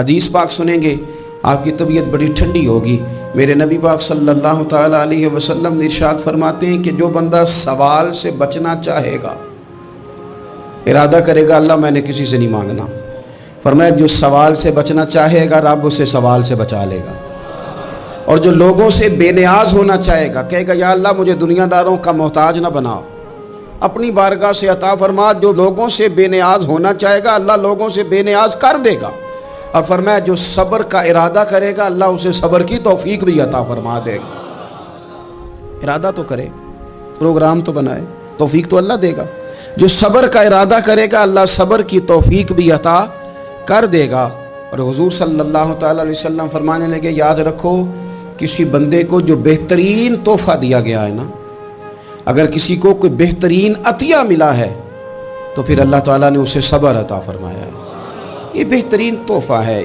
حدیث پاک سنیں گے آپ کی طبیعت بڑی ٹھنڈی ہوگی۔ میرے نبی پاک صلی اللہ تعالیٰ علیہ وسلم ارشاد فرماتے ہیں کہ جو بندہ سوال سے بچنا چاہے گا، ارادہ کرے گا اللہ میں نے کسی سے نہیں مانگنا، فرمایا جو سوال سے بچنا چاہے گا رب اسے سوال سے بچا لے گا، اور جو لوگوں سے بے نیاز ہونا چاہے گا کہے گا یا اللہ مجھے دنیا داروں کا محتاج نہ بنا، اپنی بارگاہ سے عطا فرما۔ جو لوگوں سے بے نیاز ہونا چاہے گا اللہ لوگوں سے بے نیاز کر دے گا، اور فرمایا جو صبر کا ارادہ کرے گا اللہ اسے صبر کی توفیق بھی عطا فرما دے گا۔ ارادہ تو کرے، پروگرام تو بنائے، توفیق تو اللہ دے گا۔ جو صبر کا ارادہ کرے گا اللہ صبر کی توفیق بھی عطا کر دے گا۔ اور حضور صلی اللہ تعالیٰ علیہ وسلم فرمانے لگے یاد رکھو کسی بندے کو جو بہترین تحفہ دیا گیا ہے نا، اگر کسی کو کوئی بہترین عطیہ ملا ہے تو پھر اللہ تعالیٰ نے اسے صبر عطا فرمایا ہے، یہ بہترین تحفہ ہے۔